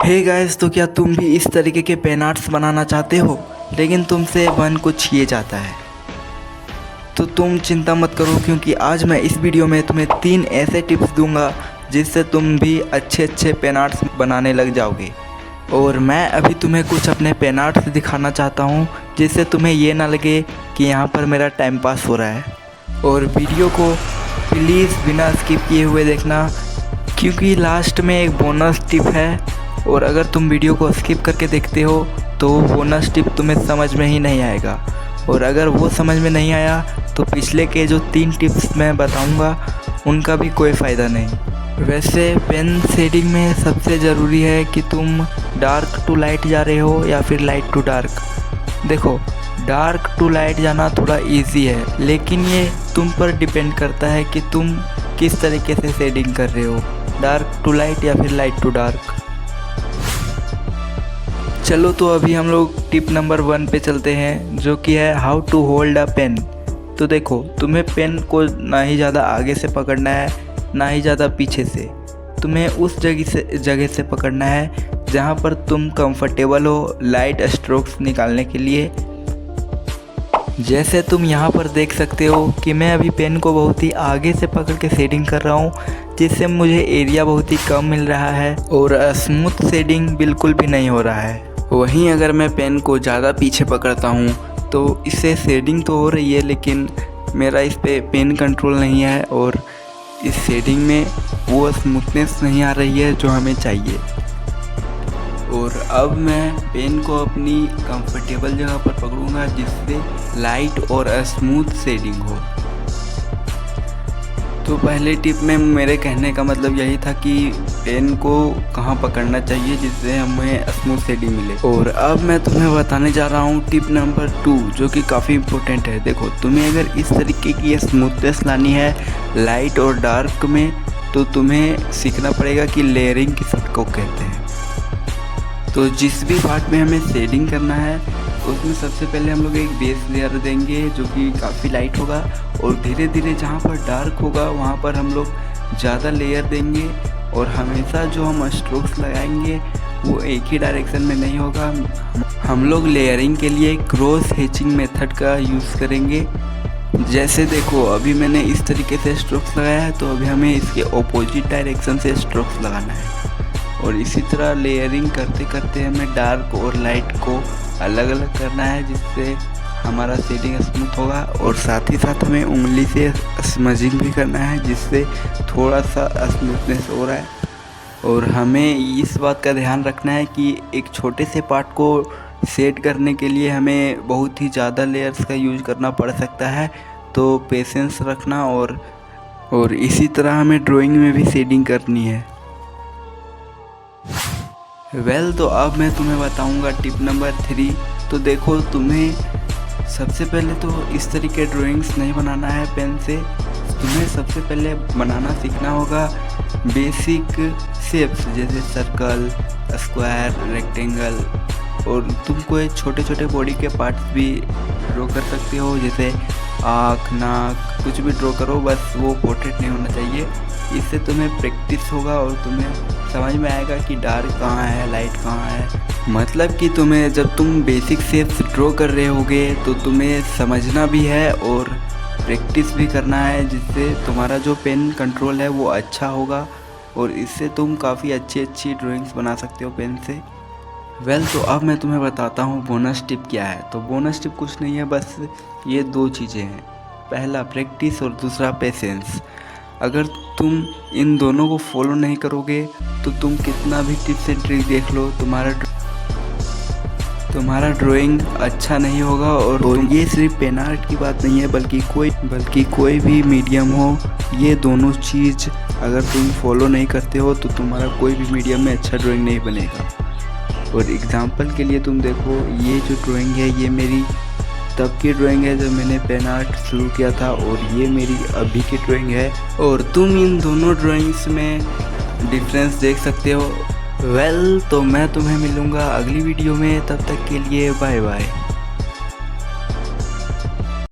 Hey guys, तो क्या तुम भी इस तरीके के पेन आर्ट्स बनाना चाहते हो लेकिन तुमसे बन कुछ ये जाता है? तो तुम चिंता मत करो, क्योंकि आज मैं इस वीडियो में तुम्हें 3 ऐसे टिप्स दूंगा जिससे तुम भी अच्छे पेन आर्ट्स बनाने लग जाओगे। और मैं अभी तुम्हें कुछ अपने पेन आर्ट्स दिखाना चाहता हूँ जिससे तुम्हें ये ना लगे कि यहाँ पर मेरा टाइम पास हो रहा है। और वीडियो को प्लीज़ बिना स्किप किए हुए देखना, क्योंकि लास्ट में एक बोनस टिप है। और अगर तुम वीडियो को स्किप करके देखते हो तो बोनस टिप तुम्हें समझ में ही नहीं आएगा, और अगर वो समझ में नहीं आया तो पिछले के जो 3 टिप्स मैं बताऊंगा उनका भी कोई फ़ायदा नहीं। वैसे पेन शेडिंग में सबसे ज़रूरी है कि तुम डार्क टू लाइट जा रहे हो या फिर लाइट टू डार्क। देखो, डार्क टू लाइट जाना थोड़ा इजी है, लेकिन ये तुम पर डिपेंड करता है कि तुम किस तरीके से शेडिंग कर रहे हो, डार्क टू लाइट या फिर लाइट टू डार्क। चलो, तो अभी हम लोग टिप नंबर 1 पे चलते हैं, जो कि है how to hold a pen. तो देखो, तुम्हें पेन को ना ही ज़्यादा आगे से पकड़ना है ना ही ज़्यादा पीछे से। तुम्हें उस जगह से पकड़ना है जहाँ पर तुम कंफर्टेबल हो लाइट स्ट्रोक्स निकालने के लिए। जैसे तुम यहाँ पर देख सकते हो कि मैं अभी पेन को बहुत ही आगे से पकड़ के शेडिंग कर रहा हूँ, जिससे मुझे एरिया बहुत ही कम मिल रहा है और स्मूथ शेडिंग बिल्कुल भी नहीं हो रहा है। वहीं अगर मैं पेन को ज़्यादा पीछे पकड़ता हूँ तो इससे शेडिंग तो हो रही है, लेकिन मेरा इस पे पेन कंट्रोल नहीं है और इस शेडिंग में वो स्मूथनेस नहीं आ रही है जो हमें चाहिए। और अब मैं पेन को अपनी कंफर्टेबल जगह पर पकड़ूंगा जिससे लाइट और स्मूथ शेडिंग हो। तो पहले टिप में मेरे कहने का मतलब यही था कि पेन को कहाँ पकड़ना चाहिए जिससे हमें स्मूथ शेडिंग मिले। और अब मैं तुम्हें बताने जा रहा हूँ टिप नंबर 2, जो कि काफ़ी इम्पोर्टेंट है। देखो, तुम्हें अगर इस तरीके की स्मूथनेस लानी है लाइट और डार्क में, तो तुम्हें सीखना पड़ेगा कि लेयरिंग किसको कहते हैं। तो जिस भी पार्ट में हमें शेडिंग करना है उसमें सबसे पहले हम लोग एक बेस लेयर देंगे जो कि काफ़ी लाइट होगा, और धीरे धीरे जहाँ पर डार्क होगा वहाँ पर हम लोग ज़्यादा लेयर देंगे। और हमेशा जो हम स्ट्रोक्स लगाएंगे वो एक ही डायरेक्शन में नहीं होगा। हम लोग लेयरिंग के लिए क्रॉस हैचिंग मेथड का यूज़ करेंगे। जैसे देखो, अभी मैंने इस तरीके से स्ट्रोक्स लगाया है, तो अभी हमें इसके ऑपोजिट डायरेक्शन से स्ट्रोक्स लगाना है। और इसी तरह लेयरिंग करते करते हमें डार्क और लाइट को अलग अलग करना है, जिससे हमारा शेडिंग स्मूथ होगा। और साथ ही साथ हमें उंगली से स्मजिंग भी करना है, जिससे थोड़ा सा स्मूथनेस हो रहा है। और हमें इस बात का ध्यान रखना है कि एक छोटे से पार्ट को सेट करने के लिए हमें बहुत ही ज़्यादा लेयर्स का यूज करना पड़ सकता है, तो पेशेंस रखना। और इसी तरह हमें ड्राइंग में भी शेडिंग करनी है। तो अब मैं तुम्हें बताऊंगा टिप नंबर 3। तो देखो, तुम्हें सबसे पहले तो इस तरीके ड्राइंग्स नहीं बनाना है पेन से। तुम्हें सबसे पहले बनाना सीखना होगा बेसिक शेप्स, जैसे सर्कल, स्क्वायर, रेक्टेंगल। और तुम कोई छोटे छोटे बॉडी के पार्ट्स भी ड्रॉ कर सकते हो, जैसे आँख, नाक, कुछ भी ड्रॉ करो, बस वो पोर्ट्रेट नहीं होना चाहिए। इससे तुम्हें प्रैक्टिस होगा और तुम्हें समझ में आएगा कि डार्क कहाँ है, लाइट कहाँ है। मतलब कि तुम्हें जब तुम बेसिक शेप्स ड्रॉ कर रहे होगे तो तुम्हें समझना भी है और प्रैक्टिस भी करना है, जिससे तुम्हारा जो पेन कंट्रोल है वो अच्छा होगा। और इससे तुम काफ़ी अच्छी ड्राइंग्स बना सकते हो पेन से। तो अब मैं तुम्हें बताता हूँ बोनस टिप क्या है। तो बोनस टिप कुछ नहीं है, बस ये 2 चीज़ें हैं। पहला प्रैक्टिस और दूसरा पेशेंस। अगर तुम इन दोनों को फॉलो नहीं करोगे तो तुम कितना भी टिप्स एंड ट्रिक देख लो, तुम्हारा ड्राइंग अच्छा नहीं होगा। और ये सिर्फ पेन आर्ट की बात नहीं है, बल्कि कोई भी मीडियम हो, ये दोनों चीज़ अगर तुम फॉलो नहीं करते हो तो तुम्हारा कोई भी मीडियम में अच्छा ड्राइंग नहीं बनेगा। और एग्जांपल के लिए तुम देखो, ये जो ड्राइंग है ये मेरी तब की ड्राइंग है जब मैंने पेन आर्ट शुरू किया था, और ये मेरी अभी की ड्राइंग है। और तुम इन दोनों ड्राइंग्स में डिफरेंस देख सकते हो। तो मैं तुम्हें मिलूँगा अगली वीडियो में, तब तक के लिए बाय बाय।